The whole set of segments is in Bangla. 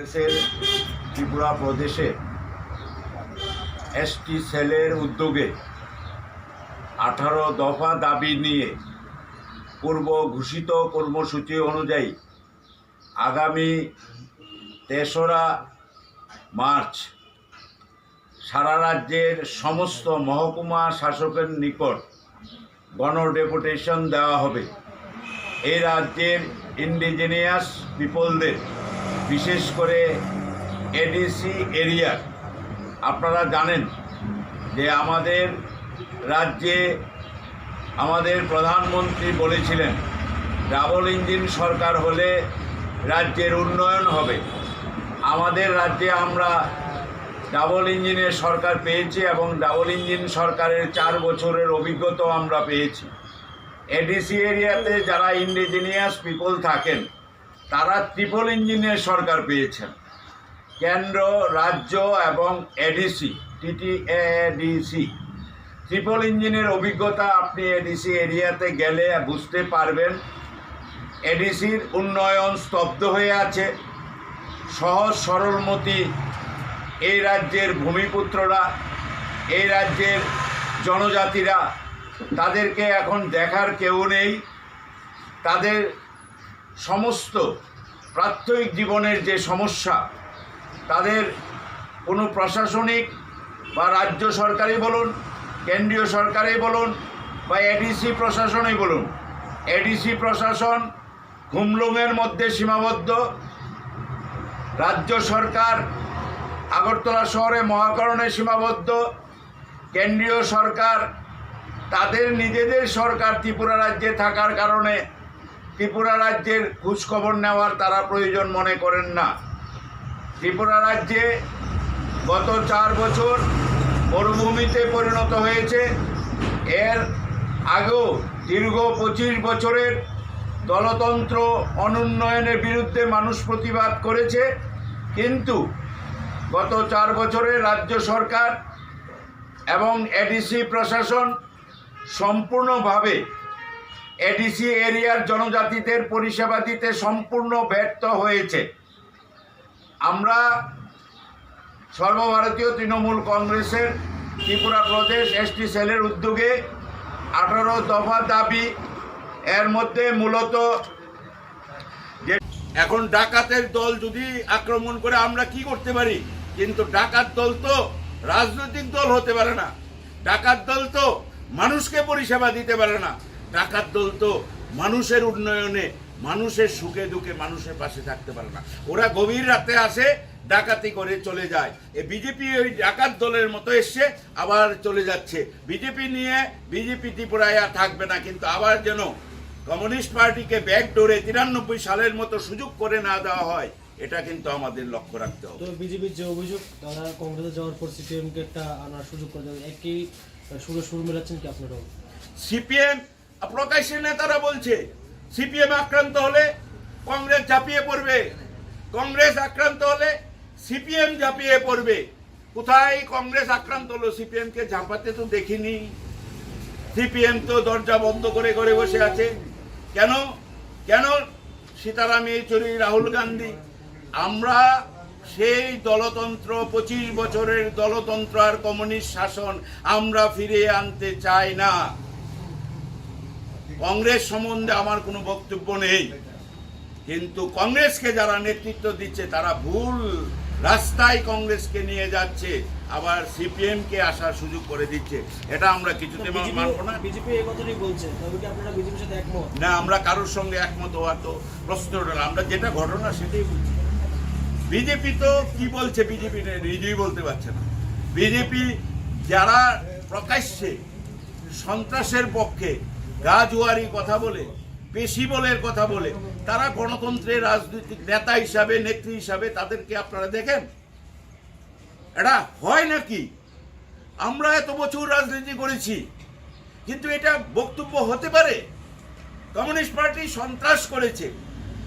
কংগ্রেসের ত্রিপুরা প্রদেশে এসটি সেলের উদ্যোগে 18 দফা দাবি নিয়ে পূর্ব ঘোষিত কর্মসূচি অনুযায়ী আগামী 3রা মার্চ সারা রাজ্যের সমস্ত মহকুমা শাসকের নিকট গণডেপুটেশন দেওয়া হবে। এই রাজ্যের ইন্ডিজিনিয়াস পিপলদের, বিশেষ করে এডিসি এরিয়ার, আপনারা জানেন যে আমাদের রাজ্যে আমাদের প্রধানমন্ত্রী বলেছিলেন ডাবল ইঞ্জিন সরকার হলে রাজ্যের উন্নয়ন হবে। আমাদের রাজ্যে আমরা ডাবল ইঞ্জিনের সরকার পেয়েছি এবং ডাবল ইঞ্জিন সরকারের 4 বছরের অভিজ্ঞতাও আমরা পেয়েছি। এডিসি এরিয়াতে যারা ইন্ডিজিনিয়াস পিপল থাকেন তারা ট্রিপল ইঞ্জিনের সরকার পেয়েছেন। কেন্দ্র, রাজ্য এবং এডিসি, টিটিএডিসি, ট্রিপল ইঞ্জিনের অভিজ্ঞতা আপনি এডিসি এরিয়াতে গেলে বুঝতে পারবেন। এডিসির উন্নয়ন স্তব্ধ হয়ে আছে। সহজ সরলমতি এই রাজ্যের ভূমিপুত্ররা, এই রাজ্যের জনজাতিরা, তাদেরকে এখন দেখার কেউ নেই। তাদের সমস্ত প্রাত্যহিক জীবনের যে সমস্যা, তাদের কোনো প্রশাসনিক বা রাজ্য সরকারই বলুন, কেন্দ্রীয় সরকারই বলুন বা এডিসি প্রশাসনই বলুন, এডিসি প্রশাসন খুমলুঙের মধ্যে সীমাবদ্ধ। রাজ্য সরকার আগরতলা শহরে মহাকরণে সীমাবদ্ধ। কেন্দ্রীয় সরকার তাদের নিজেদের সরকার ত্রিপুরা রাজ্যে থাকার কারণে ত্রিপুরা রাজ্যের খোঁজখবর নেওয়ার তারা প্রয়োজন মনে করেন না। ত্রিপুরা রাজ্যে গত 4 বছর মরুভূমিতে পরিণত হয়েছে। এর আগেও দীর্ঘ 25 বছরের দলতন্ত্র অনুন্নয়নের বিরুদ্ধে মানুষ প্রতিবাদ করেছে, কিন্তু গত 4 বছরে রাজ্য সরকার এবং এডিসি প্রশাসন সম্পূর্ণভাবে এডিসি এরিয়ার জনজাতিদের পরিষেবা দিতে সম্পূর্ণ ব্যর্থ হয়েছে। আমরা সর্বভারতীয় তৃণমূল কংগ্রেসের ত্রিপুরা প্রদেশ এসটি সেলের উদ্যোগে 18 দফা দাবি, এর মধ্যে মূলত যে এখন ডাকাতের দল যদি আক্রমণ করে আমরা কি করতে পারি, কিন্তু ডাকাত দল তো রাজনৈতিক দল হতে পারে না। ডাকাত দল তো মানুষকে পরিষেবা দিতে পারে না। ডাকাত দল তো মানুষের উন্নয়নে, মানুষের সুখে দুঃখে মানুষের পাশে থাকতে পারে না। ওরা গভীর রাতে আসে, ডাকাতি করে চলে যায়। এ বিজেপি ওই ডাকাত দলের মতো এসছে, আবার চলে যাচ্ছে। বিজেপি নিয়ে বিজেপি ত্রিপুরায় আর থাকবে না, কিন্তু আবার যেন কমিউনিস্ট পার্টিকে ব্যাকডোরে 93 সালের মতো সুযোগ করে না দেওয়া হয়, এটা কিন্তু আমাদের লক্ষ্য রাখতে হবে। তো বিজেপির যে অভিযোগ, তারা কংগ্রেসে যাওয়ার পর সিপিএমকে একটা আনার সুযোগ করে দেয়, একই সুর মেলাচ্ছেন কি আপনারাও? সিপিএম প্রকাশ্যে নেতারা বলছে সিপিএম আক্রান্ত হলে কংগ্রেস ঝাঁপিয়ে পড়বে, কংগ্রেস আক্রান্ত হলে সিপিএম ঝাঁপিয়ে পড়বে। কোথায় কংগ্রেস আক্রান্ত হলো? সিপিএমকে ঝাঁপাতে তো দেখিনি। সিপিএম তো দরজা বন্ধ করে করে বসে আছে। কেন কেন সীতারাম ইয়েচুরি, রাহুল গান্ধী, আমরা সেই দলতন্ত্র, 25 বছরের দলতন্ত্র আর কমিউনিস্ট শাসন আমরা ফিরিয়ে আনতে চাই না। কংগ্রেস সম্বন্ধে আমার কোনো বক্তব্য নেই, কিন্তু কংগ্রেসকে যারা নেতৃত্ব দিচ্ছে তারা ভুল রাস্তায় কংগ্রেসকে নিয়ে যাচ্ছে, আবার সিপিএম কে আসার সুযোগ করে দিচ্ছে। এটা আমরা কিছুতে মানব না। বিজেপি এই কথাই বলছে, তবে কি আপনারা বিজেপির সাথে একমত? না, আমরা কারোর সঙ্গে একমত হওয়ার তো প্রশ্ন ওঠে না। আমরা যেটা ঘটনা সেটাই বলছি। বিজেপি তো কি বলছে, বিজেপি নিজেই বলতে পারছে না। বিজেপি যারা প্রকাশ্যে সন্ত্রাসের পক্ষে গাজুয়ারি কথা বলে, পেশি বলের কথা বলে, তারা গণতন্ত্রের রাজনৈতিক নেতা হিসাবে, নেত্রী হিসাবে তাদেরকে আপনারা দেখেন? এটা হয় নাকি? আমরা এত বছর রাজনীতি করেছি, কিন্তু এটা বক্তব্য হতে পারে? কমিউনিস্ট পার্টি সন্ত্রাস করেছে,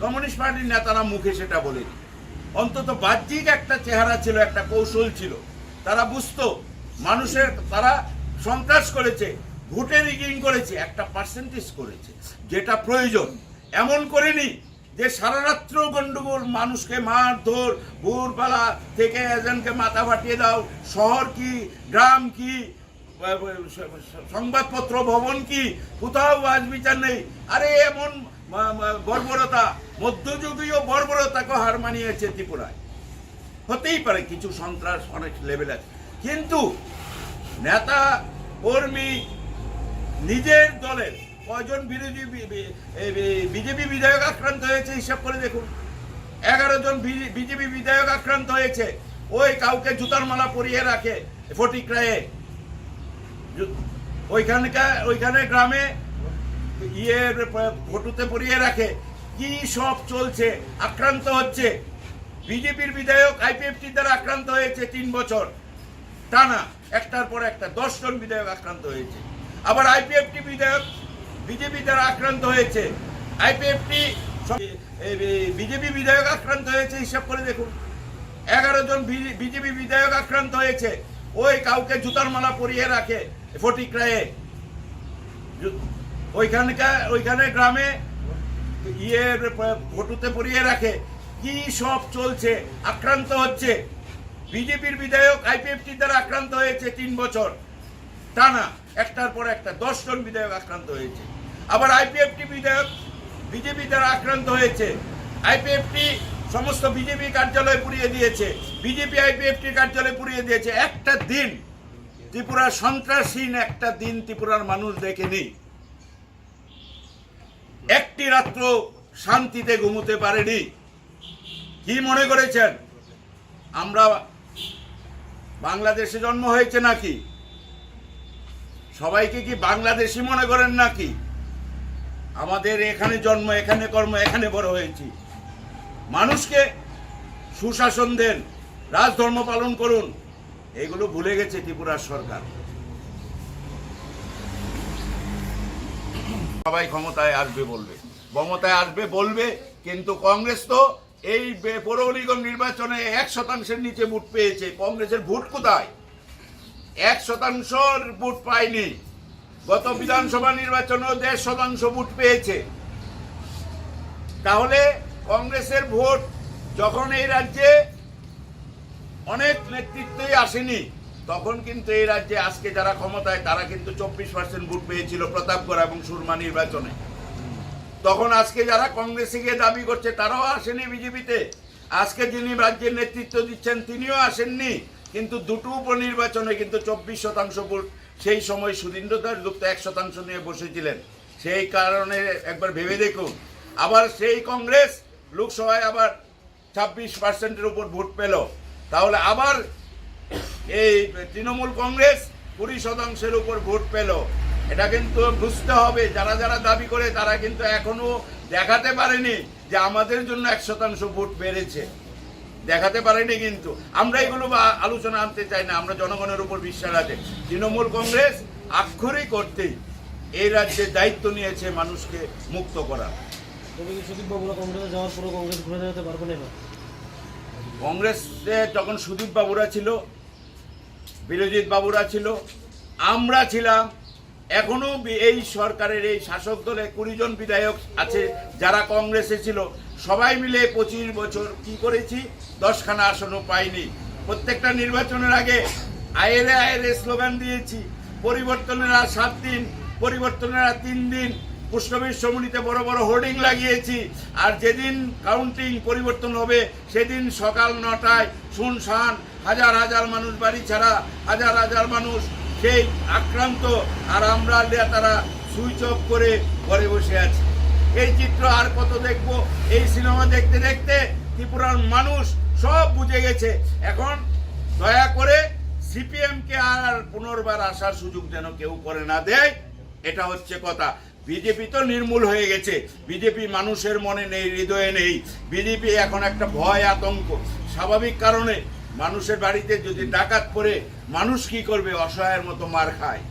কমিউনিস্ট পার্টির নেতারা মুখে সেটা বলেনি। অন্তত বাহ্যিক একটা চেহারা ছিল, একটা কৌশল ছিল। তারা বুঝতো মানুষের, তারা সন্ত্রাস করেছে, ভোটে রিগিং করেছে, একটা পার্সেন্টেজ করেছে যেটা প্রয়োজন। এমন করেনি যে সারা রাত্র গন্ডগোল, মানুষকে মারধর, ভোরবেলা থেকে এজেন্টকে মাথা ফাটিয়ে দাও, শহর কি গ্রাম কি সংবাদপত্র ভবন কি, কোথাও আজ বিচার নেই। আরে এমন বর্বরতা, মধ্যযুগীয় বর্বরতাকে হার মানিয়েছে ত্রিপুরায়। হতেই পারে কিছু সন্ত্রাস অনেক লেভেল আছে, কিন্তু নেতা কর্মী নিজের দলের কয়জন বিরোধী বিজেপি বিধায়ক আক্রান্ত হয়েছে হিসাব করে দেখুন। 11 জন বিজেপি বিধায়ক আক্রান্ত হয়েছে। ওই কাউকে জুতার মালা পরিয়ে রাখে ফটিকরায়ে, ওইখানে গ্রামে ফটোতে পরিয়ে রাখে। কি সব চলছে, আক্রান্ত হচ্ছে। বিজেপির বিধায়ক আইপিএফটি দ্বারা আক্রান্ত হয়েছে 3 বছর টানা, একটার পর একটা 10 জন বিধায়ক আক্রান্ত হয়েছে। আবার আইপিএফটি বিধায়ক বিজেপি দ্বারা আক্রান্ত হয়েছে। আইপিএফটি বিজেপি বিধায়ক আক্রান্ত হয়েছে হিসাব করে দেখুন। 11 জন বিজেপি বিধায়ক আক্রান্ত হয়েছে। ওই কাউকে জুতার মালা পরিয়ে রাখে ফটিকরায়ে, ওইখানে গ্রামে ফটোতে পরিয়ে রাখে। কি সব চলছে, আক্রান্ত হচ্ছে। বিজেপির বিধায়ক আইপিএফটি দ্বারা আক্রান্ত হয়েছে 3 বছর টানা, একটার পর একটা 10 জন বিধায়ক আক্রান্ত হয়েছে। আবার আইপিএফটি বিধায়ক বিজেপি দ্বারা আক্রান্ত হয়েছে। আইপিএফটি সমস্ত বিজেপি কার্যালয় পুড়িয়ে দিয়েছে, বিজেপি আইপিএফটি কার্যালয় পুড়িয়ে দিয়েছে। একটা দিন ত্রিপুরা সন্ত্রাসহীন একটা দিন ত্রিপুরার মানুষ দেখেনি। একটি রাত্র শান্তিতে ঘুমোতে পারেনি। কি মনে করেছেন আমরা বাংলাদেশে জন্ম হয়েছে নাকি? সবাইকে কি বাংলাদেশি মনে করেন নাকি? আমাদের এখানে জন্ম, এখানে কর্ম, এখানে বড় হয়েছি। মানুষকে সুশাসন দেন, রাজধর্ম পালন করুন, এগুলো ভুলে গেছে ত্রিপুরার সরকার। সবাই ক্ষমতায় আসবে বলবে, কিন্তু কংগ্রেস তো এই পৌর নিগম নির্বাচনে 1% নিচে ভোট পেয়েছে। কংগ্রেসের ভোট কোথায়? 1% ভোট পায়নি। গত বিধানসভা নির্বাচনেও 1.5% ভোট পেয়েছে। তাহলে কংগ্রেসের ভোট যখন এই রাজ্যে অনেক নেতৃত্বই আসেনি, তখন কিন্তু এই রাজ্যে আজকে যারা ক্ষমতায় তারা কিন্তু 24% ভোট পেয়েছিল প্রতাপগড় এবং সুরমা নির্বাচনে। তখন আজকে যারা কংগ্রেসে গিয়ে দাবি করছে তারাও আসেনি বিজেপিতে। আজকে যিনি রাজ্যের নেতৃত্ব দিচ্ছেন তিনিও আসেননি, কিন্তু দুটো উপনির্বাচনে কিন্তু 24% ভোট। সেই সময় সুধীন্দ্র দাশগুপ্ত 1% নিয়ে বসেছিলেন। সেই কারণে একবার ভেবে দেখুন, আবার সেই কংগ্রেস লোকসভায় আবার 26%-এর উপর ভোট পেল। তাহলে আবার এই তৃণমূল কংগ্রেস 20%-এর উপর ভোট পেল। এটা কিন্তু বুঝতে হবে, যারা যারা দাবি করে তারা কিন্তু এখনো দেখাতে পারেনি যে আমাদের জন্য 1% ভোট বেড়েছে, দেখাতে পারেনি। কিন্তু আমরা এগুলো আলোচনা আনতে চাই না। আমরা জনগণের উপর বিশ্বাস আছে। তৃণমূল কংগ্রেস আক্ষরিক করতেই এই রাজ্যে দায়িত্ব নিয়েছে মানুষকে মুক্ত করা। কংগ্রেসে যাওয়ার পরও কংগ্রেস ঘুরে দাঁড়াতে পারবে না। কংগ্রেসে যখন সুদীপ বাবুরা ছিল, বিরোজিৎ বাবুরা ছিল, আমরা ছিলাম, এখনো এই সরকারের এই শাসক দলে 20 জন বিধায়ক আছে যারা কংগ্রেসে ছিল। সবাই মিলে 25 বছর কি করেছি, 10খানা আসনও পাইনি। প্রত্যেকটা নির্বাচনের আগে আয়েরে স্লোগান দিয়েছি। পরিবর্তনের আর 7 দিন, পরিবর্তনের আর 3 দিন, পুষ্পবিশ্বমণিতে বড় বড় হোর্ডিং লাগিয়েছি। আর যেদিন কাউন্টিং পরিবর্তন হবে সেদিন সকাল 9টায় শুনশান, হাজার হাজার মানুষ বাড়ি ছাড়া, হাজার হাজার মানুষ সেই আক্রান্ত, আর আমরা তারা সুইচ অফ করে ঘরে বসে আছি। এই চিত্র আর কত দেখবো? এই সিনেমা দেখতে দেখতে ত্রিপুরার মানুষ সব বুঝে গেছে। এখন দয়া করে সিপিএমকে আর পুনর্বার আসার সুযোগ যেন কেউ করে না দেয়, এটা হচ্ছে কথা। বিজেপি তো নির্মূল হয়ে গেছে, বিজেপি মানুষের মনে নেই, হৃদয়ে নেই। বিজেপি এখন একটা ভয়, আতঙ্ক। স্বাভাবিক কারণে মানুষের বাড়িতে যদি ডাকাত পড়ে মানুষ কি করবে? অসহায়ের মতো মার খায়।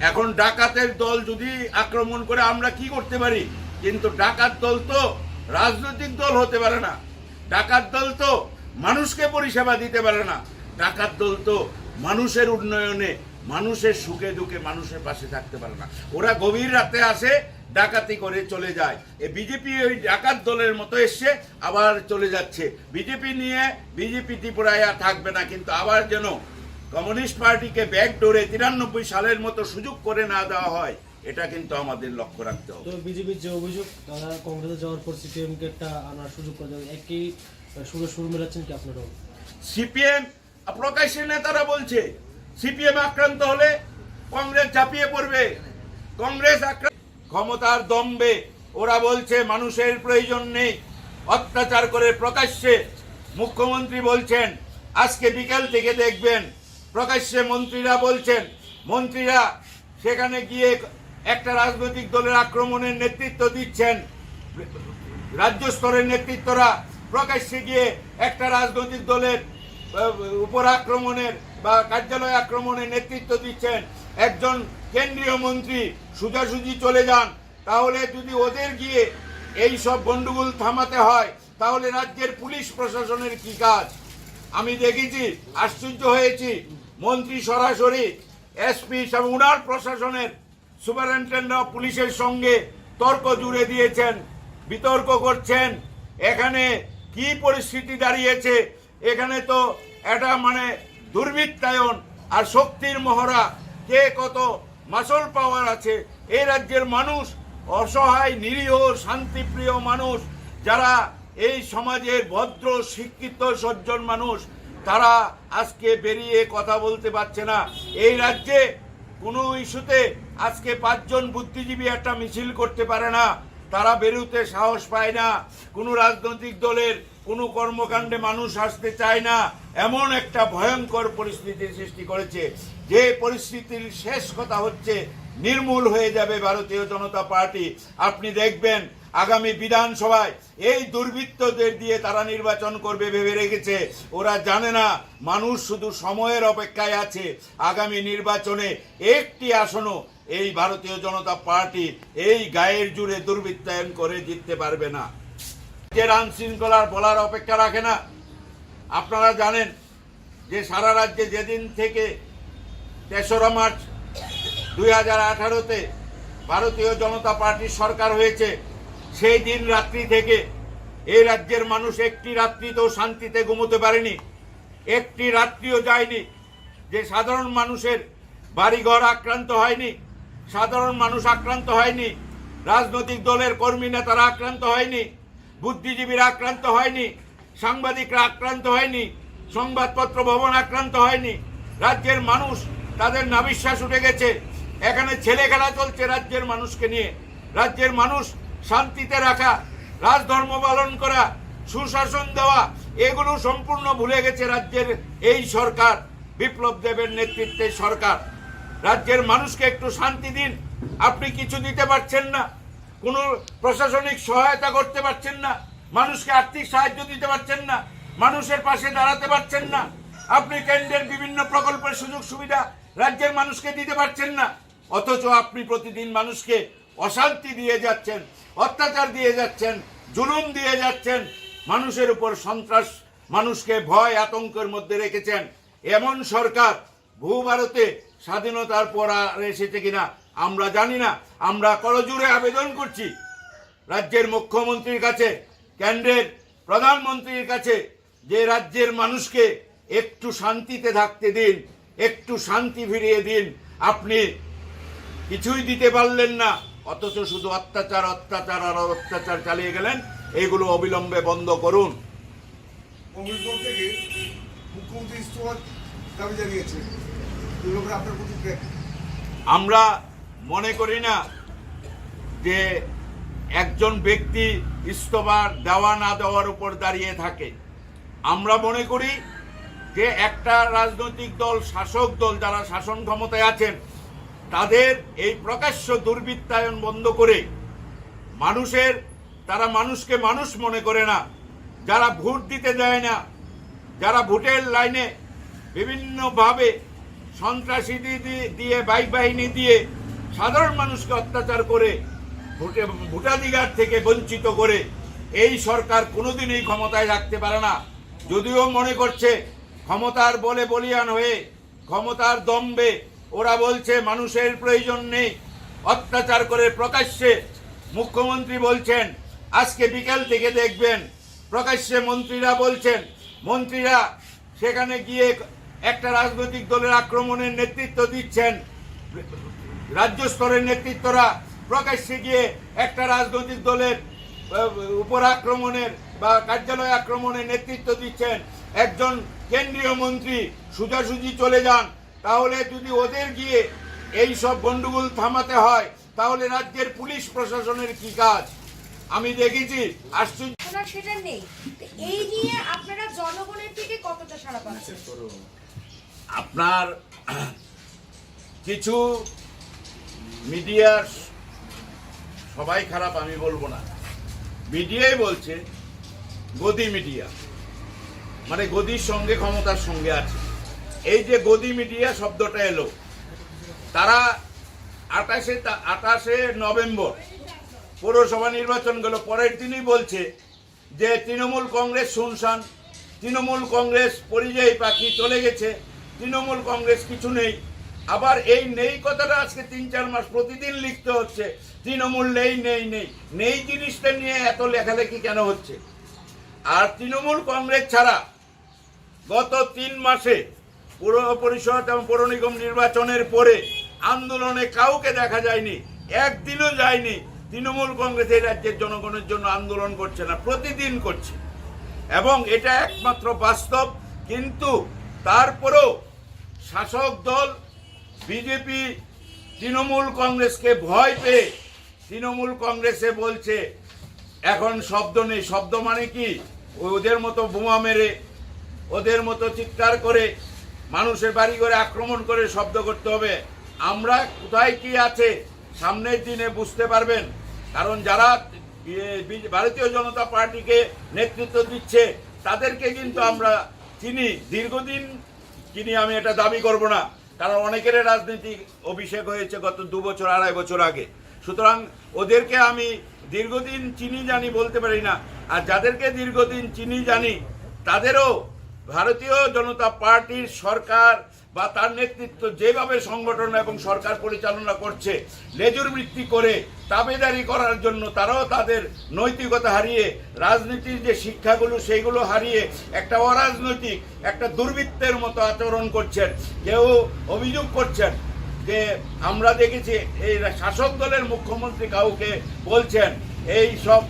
এখন ডাকাতের দল যদি আক্রমণ করে আমরা কি করতে পারি? কিন্তু ডাকাত দল তো রাজনৈতিক দল হতে পারে না, ডাকাত দল তো মানুষকে পরিষেবা দিতে পারে না, ডাকাত দল তো মানুষের উন্নয়নে মানুষের সুখে দুঃখে মানুষের পাশে থাকতে পারে না। ওরা গভীর রাতে আসে, ডাকাতি করে চলে যায়। এই বিজেপি ওই ডাকাত দলের মতো এসছে, আবার চলে যাচ্ছে। বিজেপি নিয়ে বিজেপি ত্রিপুরায় আর থাকবে না, কিন্তু আবার যেন কমিউনিস্ট পার্টিকে ব্যাকডোরে 93 সালের মতো সুযোগ করে না দেওয়া হয়, এটা কিন্তু আমাদের লক্ষ্য রাখতে হবে। তো বিজেপির যে অভিযোগ তারা কংগ্রেসে যাওয়ার পর সিপিএমকে একটা আনার সুযোগ করে দেবে, একই সুরে সুর মেলাচ্ছেন কি আপনারাও? সিপিএম প্রকাশ্যে নেতারা বলছে সিপিএম আক্রান্ত হলে কংগ্রেস ঝাঁপিয়ে পড়বে, কংগ্রেস ক্ষমতার দম্বে ওরা বলছে মানুষের প্রয়োজন নেই, অত্যাচার করে প্রকাশ্যে মুখ্যমন্ত্রী বলছেন। আজকে বিকেল থেকে দেখবেন প্রকাশ্যে মন্ত্রীরা বলছেন, মন্ত্রীরা সেখানে গিয়ে একটা রাজনৈতিক দলের আক্রমণের নেতৃত্ব দিচ্ছেন। রাজ্য স্তরের নেতৃত্বরা প্রকাশ্যে গিয়ে একটা রাজনৈতিক দলের উপর আক্রমণের বা কার্যালয় আক্রমণের নেতৃত্ব দিচ্ছেন। একজন কেন্দ্রীয় মন্ত্রী সোজাসুজি চলে যান, তাহলে যদি ওদের গিয়ে এই সব গন্ডগোল থামাতে হয়, তাহলে রাজ্যের পুলিশ প্রশাসনের কি কাজ? আমি দেখেছি, আশ্চর্য হয়েছি, মন্ত্রী সরাসরি এসপি এবং উনার প্রশাসনের সুপারিনটেন্ডেন্ট অফ পুলিশের সঙ্গে তর্ক জুড়ে দিয়েছেন, বিতর্ক করছেন। এখানে কি পরিস্থিতি দাঁড়িয়েছে? এখানে তো এটা দুর্বৃত্তায়ন আর শক্তির মহড়া, কে কত মাসল পাওয়ার আছে। এই রাজ্যের মানুষ অসহায়, নিরীহ, শান্তিপ্রিয় মানুষ, যারা এই সমাজের ভদ্র শিক্ষিত সজ্জন মানুষ, তারা আজকে বেরিয়ে কথা বলতে পারছে না। এই রাজ্যে কোনো ইস্যুতে আজকে 5 জন বুদ্ধিজীবী একটা মিছিল করতে পারে না, তারা বেরোতে সাহস পায় না। কোনো রাজনৈতিক দলের কোনো কর্মকাণ্ডে মানুষ আসতে চায় না। এমন একটা ভয়ঙ্কর পরিস্থিতির সৃষ্টি করেছে, যে পরিস্থিতির শেষ কথা হচ্ছে নির্মূল হয়ে যাবে ভারতীয় জনতা পার্টি। আপনি দেখবেন আগামী বিধানসভায় এই দুর্বৃত্তদের দিয়ে তারা নির্বাচন করবে ভেবে রেখেছে। ওরা জানে না মানুষ শুধু সময়ের অপেক্ষায় আছে। আগামী নির্বাচনে একটি আসনও এই ভারতীয় জনতা পার্টি এই গায়ের জুড়ে দুর্বৃত্তায়ন করে জিততে পারবে না। যে আইন শৃঙ্খলার বলার অপেক্ষা রাখে না। আপনারা জানেন যে সারা রাজ্যে যেদিন থেকে 3রা মার্চ 2018-তে ভারতীয় জনতা পার্টির সরকার হয়েছে, সেই দিন রাত্রি থেকে এই রাজ্যের মানুষ একটি রাত্রিতেও শান্তিতে ঘুমোতে পারেনি, একটি রাত্রিও যায়নি যে সাধারণ মানুষের বাড়িঘর আক্রান্ত হয়নি, সাধারণ মানুষ আক্রান্ত হয়নি, রাজনৈতিক দলের কর্মী নেতারা আক্রান্ত হয়নি, বুদ্ধিজীবীরা আক্রান্ত হয়নি, সাংবাদিকরা আক্রান্ত হয়নি, সংবাদপত্র ভবন আক্রান্ত হয়নি। রাজ্যের মানুষ তাদের নাবিশ্বাস উঠে গেছে। এখানে ছেলে খেলা চলছে রাজ্যের মানুষকে নিয়ে। রাজ্যের মানুষ শান্তিতে রাখা, রাজধর্ম পালন করা, সুশাসন দেওয়া, এগুলো সম্পূর্ণ ভুলে গেছে রাজ্যের এই সরকার, বিপ্লব দেবের নেতৃত্বের সরকার। রাজ্যের মানুষকে একটু শান্তি দিন। আপনি কিছু দিতে পারছেন না, কোনো প্রশাসনিক সহায়তা করতে পারছেন না, মানুষকে আর্থিক সাহায্য দিতে পারছেন না, মানুষের পাশে দাঁড়াতে পারছেন না। আপনি কেন্দ্রের বিভিন্ন প্রকল্পের সুযোগ সুবিধা রাজ্যের মানুষকে দিতে পারছেন না, অথচ আপনি প্রতিদিন মানুষকে অশান্তি দিয়ে যাচ্ছেন, অত্যাচার দিয়ে যাচ্ছেন, জুলুম দিয়ে যাচ্ছেন, মানুষের উপর সন্ত্রাস, মানুষকে ভয় আতঙ্কের মধ্যে রেখেছেন। এমন সরকার ভূভারতে স্বাধীনতার পর আর এসেছে কিনা আমরা জানি না। আমরা করজোড়ে আবেদন করছি রাজ্যের মুখ্যমন্ত্রীর কাছে, কেন্দ্রের প্রধানমন্ত্রীর কাছে, যে রাজ্যের মানুষকে একটু শান্তিতে থাকতে দিন, একটু শান্তি ফিরিয়ে দিন। আপনি কিছুই দিতে পারলেন না, অথচ শুধু অত্যাচার অত্যাচার আর অত্যাচার চালিয়ে গেলেন। এইগুলো অবিলম্বে বন্ধ করুন। কংগ্রেস দল থেকে মুখ্যমন্ত্রী ইস্তফার দাবি জানিয়েছে, আপনার প্রতিক্রিয়া? আমরা মনে করি না যে একজন ব্যক্তি ইস্তফার দেওয়া না দেওয়ার উপর দাঁড়িয়ে থাকে। আমরা মনে করি যে একটা রাজনৈতিক দল, শাসক দল, যারা শাসন ক্ষমতায় আছেন, তাদের এই প্রকাশ্য দুর্বৃত্তায়ন বন্ধ করে তারা মানুষকে মানুষ মনে করে না, যারা ভোট দিতে দেয় না, যারা ভোটের লাইনে বিভিন্নভাবে সন্ত্রাসী দিয়ে বাইক বাহিনী দিয়ে সাধারণ মানুষকে অত্যাচার করে ভোটাধিকার থেকে বঞ্চিত করে এই সরকার কোনোদিনই ক্ষমতায় রাখতে পারে না। যদিও মনে করছে ক্ষমতার বলে বলিয়ান হয়ে, ক্ষমতার দম্বে ওরা বলছে মানুষের প্রয়োজন নেই, অত্যাচার করে প্রকাশ্যে মুখ্যমন্ত্রী বলছেন। আজকে বিকাল থেকে দেখবেন প্রকাশ্যে মন্ত্রীরা বলছেন, মন্ত্রীরা সেখানে গিয়ে একটা রাজনৈতিক দলের আক্রমণের নেতৃত্ব দিচ্ছেন। রাজ্য স্তরের নেতৃত্বরা প্রকাশ্যে গিয়ে একটা রাজনৈতিক দলের উপর আক্রমণের বা কার্যালয় আক্রমণের নেতৃত্ব দিচ্ছেন। একজন কেন্দ্রীয় মন্ত্রী সোজাসুজি চলে যান। তাহলে যদি ওদের গিয়ে এই সব গন্ডগোল থামাতে হয়, তাহলে রাজ্যের পুলিশ প্রশাসনের কি কাজ? আমি দেখেছি আশ্চর্য। সেটা নেই। এই নিয়ে আপনারা জনগণের থেকে কতটা সাড়া পাচ্ছেন? আপনার কিছু মিডিয়া, সবাই খারাপ আমি বলবো না, মিডিয়াই বলছে গদি মিডিয়া, মানে গদির সঙ্গে ক্ষমতার সঙ্গে আছে। এই যে গদি মিডিয়া শব্দটা এলো, তারা 28শে নভেম্বর পৌরসভা নির্বাচন গেল, পরের দিনই বলছে যে তৃণমূল কংগ্রেস শুনশান, তৃণমূল কংগ্রেস পরিযায়ী পাখি চলে গেছে, তৃণমূল কংগ্রেস কিছু নেই। আবার এই নেই কথাটা আজকে 3-4 মাস প্রতিদিন লিখতে হচ্ছে, তৃণমূল নেই নেই নেই নেই জিনিসটা নিয়ে এত লেখালেখি কেন হচ্ছে? আর তৃণমূল কংগ্রেস ছাড়া গত 3 মাসে পৌর পরিষদ এবং পৌর নিগম নির্বাচনের পরে আন্দোলনে কাউকে দেখা যায়নি, একদিনও যায়নি। তৃণমূল কংগ্রেস এই রাজ্যের জনগণের জন্য আন্দোলন করছে না, প্রতিদিন করছে, এবং এটা একমাত্র বাস্তব। কিন্তু তারপরেও শাসক দল বিজেপি তৃণমূল কংগ্রেসকে ভয় পেয়ে তৃণমূল কংগ্রেসে বলছে এখন শব্দ নেই। শব্দ মানে কি? ওদের মতো বোমা মেরে, ওদের মতো চিৎকার করে, মানুষের বাড়ি ঘরে আক্রমণ করে শব্দ করতে হবে। আমরা কোথায় কি আছে সামনের দিনে বুঝতে পারবেন। কারণ যারা ভারতীয় জনতা পার্টিকে নেতৃত্ব দিচ্ছে তাদেরকে কিন্তু আমরা চিনি, দীর্ঘদিন চিনি, আমি এটা দাবি করব না, কারণ অনেকের রাজনৈতিক অভিষেক হয়েছে গত 2 বছর 2.5 বছর আগে। সুতরাং ওদেরকে আমি দীর্ঘদিন চিনি জানি বলতে পারি না। আর যাদেরকে দীর্ঘদিন চিনি জানি তাদেরও ভারতীয় জনতা পার্টির সরকার বা তার নেতৃত্ব যেভাবে সংগঠন এবং সরকার পরিচালনা করছে, লেজুর বৃত্তি করে তাবেদারি করার জন্য তারাও তাদের নৈতিকতা হারিয়ে, রাজনীতির যে শিক্ষাগুলো সেইগুলো হারিয়ে একটা অরাজনৈতিক, একটা দুর্বৃত্তের মতো আচরণ করছেন। কেউ অভিযোগ করছেন যে আমরা দেখেছি এই শাসক দলের মুখ্যমন্ত্রী কাউকে বলছেন এই সব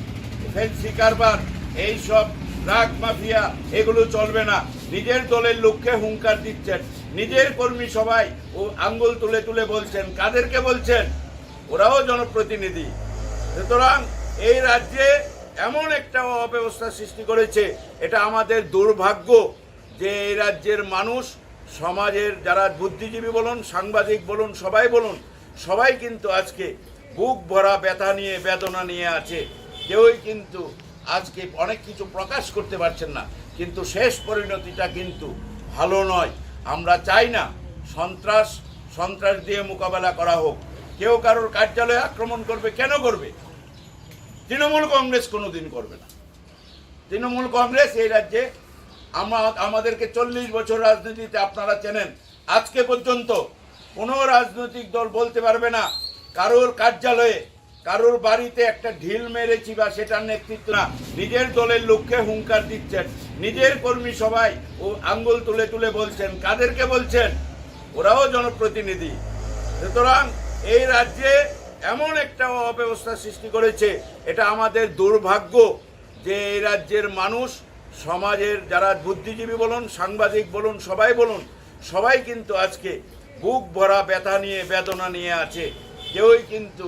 ফেন্সি কারবার, এই সব ড্রাগ মাফিয়া, এগুলো চলবে না। নিজের দলের লোককে হুঙ্কার দিচ্ছেন, নিজের কর্মী সবাই ও আঙ্গুল তুলে তুলে বলছেন। কাদেরকে বলছেন? ওরাও জনপ্রতিনিধি। সুতরাং এই রাজ্যে এমন একটা অব্যবস্থা সৃষ্টি করেছে, এটা আমাদের দুর্ভাগ্য যে এই রাজ্যের মানুষ, সমাজের যারা বুদ্ধিজীবী বলুন, সাংবাদিক বলুন, সবাই কিন্তু আজকে বুক ভরা ব্যথা নিয়ে, বেদনা নিয়ে আছে। কেউই কিন্তু আজকে অনেক কিছু প্রকাশ করতে পারছেন না। কিন্তু শেষ পরিণতিটা কিন্তু ভালো নয়। আমরা চাই না সন্ত্রাস দিয়ে মোকাবেলা করা হোক। কেউ কারোর কার্যালয়ে আক্রমণ করবে, কেন করবে? তৃণমূল কংগ্রেস কোনোদিন করবে না। তৃণমূল কংগ্রেস এই রাজ্যে আমাদেরকে 40 বছর রাজনীতিতে আপনারা চেনেন, আজকে পর্যন্ত কোনো রাজনৈতিক দল বলতে পারবে না কারোর কার্যালয়ে, কারোর বাড়িতে একটা ঢিল মেরেছি বা সেটার নেতৃত্ব না। নিজের দলের লোককে হুঙ্কার দিচ্ছেন, নিজের কর্মী সবাই ও আঙ্গুল তুলে তুলে বলছেন। কাদেরকে বলছেন? ওরাও জনপ্রতিনিধি। সুতরাং এই রাজ্যে এমন একটা অব্যবস্থা সৃষ্টি করেছে, এটা আমাদের দুর্ভাগ্য যে এই রাজ্যের মানুষ, সমাজের যারা বুদ্ধিজীবী বলুন, সাংবাদিক বলুন, সবাই কিন্তু আজকে বুক ভরা ব্যথা নিয়ে, বেদনা নিয়ে আছে। কেউই কিন্তু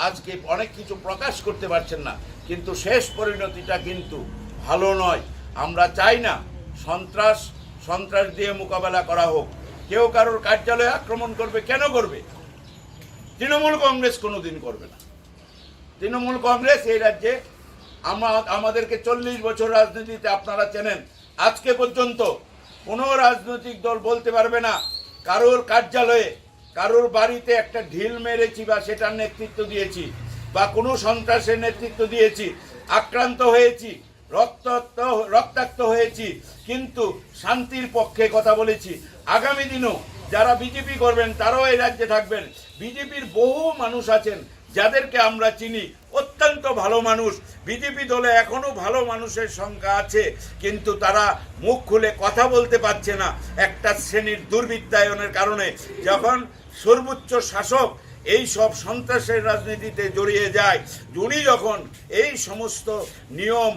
আজকে অনেক কিছু প্রকাশ করতে পারছেন না। কিন্তু শেষ পরিণতিটা কিন্তু ভালো নয়। আমরা চাই না সন্ত্রাস দিয়ে মোকাবেলা করা হোক। কেউ কারোর কার্যালয়ে আক্রমণ করবে, কেন করবে? তৃণমূল কংগ্রেস কোনোদিন করবে না। তৃণমূল কংগ্রেস এই রাজ্যে আমাদেরকে 40 বছর রাজনীতিতে আপনারা চেনেন, আজকে পর্যন্ত কোনো রাজনৈতিক দল বলতে পারবে না কারোর কার্যালয়ে, কারোর বাড়িতে একটা ঢিল মেরেছি বা সেটার নেতৃত্ব দিয়েছি, বা কোনো সন্ত্রাসের নেতৃত্ব দিয়েছি, আক্রান্ত হয়েছি, রক্তাক্ত হয়েছি, কিন্তু শান্তির পক্ষে কথা বলেছি। আগামী দিনও যারা বিজেপি করবেন তারাও এই রাজ্যে থাকবেন। বিজেপির বহু মানুষ আছেন যাদেরকে আমরা চিনি, অত্যন্ত ভালো মানুষ। বিজেপি দলে এখনো ভালো মানুষের সংখ্যা আছে, কিন্তু তারা মুখ খুলে কথা বলতে পারছে না একটা শ্রেণীর দুর্বৃত্তায়নের কারণে। যখন সর্বোচ্চ শাসক এই সব সন্ত্রাসের রাজনীতিতে জড়িয়ে যায়, উনি যখন এই সমস্ত নিয়ম,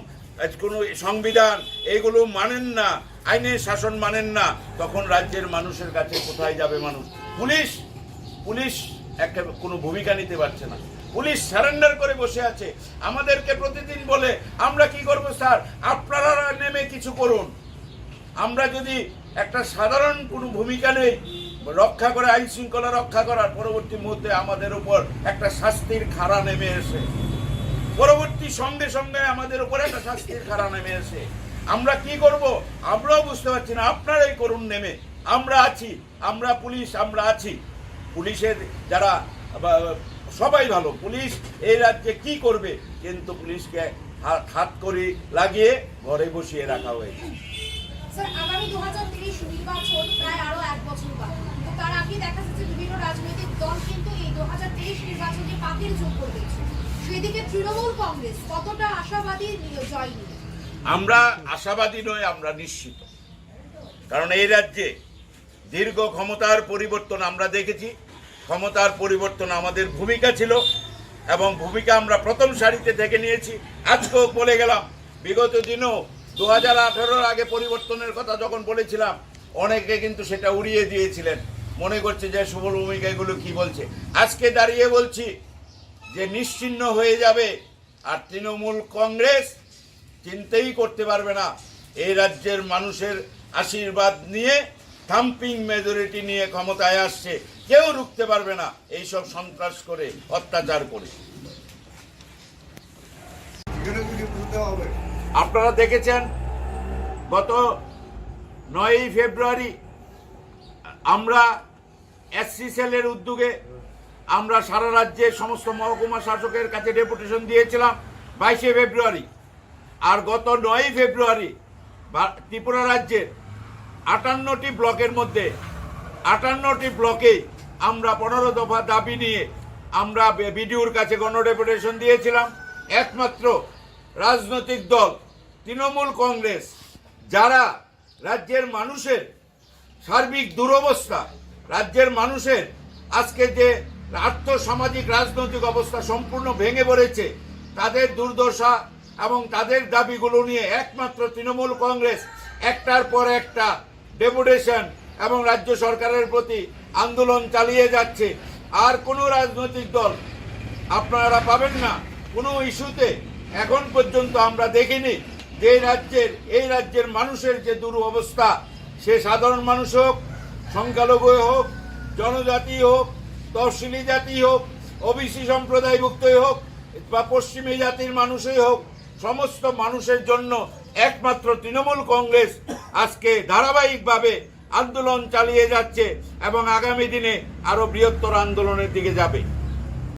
কোনো সংবিধান এগুলো মানেন না, আইনের শাসন মানেন না, তখন রাজ্যের মানুষের কাছে কোথায় যাবে মানুষ? পুলিশ একটা কোনো ভূমিকা নিতে পারছে না। পুলিশ সারেন্ডার করে বসে আছে। আমাদেরকে প্রতিদিন বলে আমরা কি করব স্যার, আপনারা নেমে কিছু করুন। আমরা যদি একটা সাধারণ কোনো ভূমিকা নেই রক্ষা করে, আইন শৃঙ্খলা রক্ষা করার, পরবর্তী মুহূর্তে আমাদের উপর একটা শাস্তির খাড়া নেমে এসে, পরবর্তী সঙ্গে সঙ্গে আমাদের উপর একটা শাস্তির খাড়া নেমে এসে আমরা কি করব আমরাও বুঝতে পারছি না। আপনারাই করুন নেমে, আমরা আছি, আমরা পুলিশ, আমরা আছি। পুলিশের যারা সবাই ভালো, পুলিশ এই রাজ্যে কি করবে, কিন্তু পুলিশকে হাত করে লাগিয়ে ঘরে বসিয়ে রাখা হয়েছে। স্যার, আগামী 2030 নির্বাচন প্রায় আরো 1 বছর বাকি। তো তার আগে দেখা যাচ্ছে বিভিন্ন রাজনৈতিক দল কিন্তু এই 2023 নির্বাচনে পাখির যোগ করেছে। সেদিকে তৃণমূল কংগ্রেস কতটা আশাবাদী জয় নিয়ে? আমরা আশাবাদী নই, আমরা নিশ্চিত। কারণ এই রাজ্যে দীর্ঘ ক্ষমতার পরিবর্তন আমরা দেখেছি। ক্ষমতার পরিবর্তন আমাদের ভূমিকা ছিল এবং ভূমিকা আমরা প্রথম সারিতে দেখে নিয়েছি। আজকেও বলে গেলাম, বিগত দিনেও 2018-র আগে পরিবর্তনের কথা যখন বলেছিলাম, অনেকে কিন্তু সেটা উড়িয়ে দিয়েছিলেন, মনে করছে যে সফল ভূমিকা এগুলো কি বলছে। আজকে দাঁড়িয়ে বলছি যে নিশ্চিহ্ন হয়ে যাবে, আর তৃণমূল কংগ্রেস চিন্তাই করতে পারবে না এই রাজ্যের মানুষের আশীর্বাদ নিয়ে, থাম্পিং মেজরিটি নিয়ে ক্ষমতায় আসছে। কেউ রুখতে পারবে না এইসব সন্ত্রাস করে, অত্যাচার করে। আপনারা দেখেছেন গত 9ই ফেব্রুয়ারি আমরা এসসি সেলের উদ্যোগে আমরা সারা রাজ্যের সমস্ত মহকুমা শাসকের কাছে ডেপুটেশন দিয়েছিলাম 22শে ফেব্রুয়ারি। আর গত 9ই ফেব্রুয়ারি ত্রিপুরা রাজ্যের 58টি ব্লকের মধ্যে 58টি ব্লকে আমরা 15 দফা দাবি নিয়ে আমরা বিডিওর কাছে গণডেপুটেশন দিয়েছিলাম। একমাত্র রাজনৈতিক দল তৃণমূল কংগ্রেস, যারা রাজ্যের মানুষের সার্বিক দুরবস্থা, রাজ্যের মানুষের আজকে যে আর্থসামাজিক রাজনৈতিক অবস্থা সম্পূর্ণ ভেঙে পড়েছে, তাদের দুর্দশা এবং তাদের দাবিগুলো নিয়ে একমাত্র তৃণমূল কংগ্রেস একটার পর একটা ডেপুটেশন এবং রাজ্য সরকারের প্রতি আন্দোলন চালিয়ে যাচ্ছে। আর কোনো রাজনৈতিক দল আপনারা পাবেন না কোনো ইস্যুতে এখন পর্যন্ত আমরা দেখিনি যে এই রাজ্যের মানুষের যে দুরবস্থা, সে সাধারণ মানুষ হোক, সংখ্যালঘু হোক, জনজাতি হোক, তফসিলি জাতি হোক, ওবিসি সম্প্রদায়ভুক্তই হোক বা পশ্চিমী জাতির মানুষই হোক, সমস্ত মানুষের জন্য একমাত্র তৃণমূল কংগ্রেস আজকে ধারাবাহিকভাবে আন্দোলন চালিয়ে যাচ্ছে এবং আগামী দিনে আরো বৃহত্তর আন্দোলনের দিকে যাবে।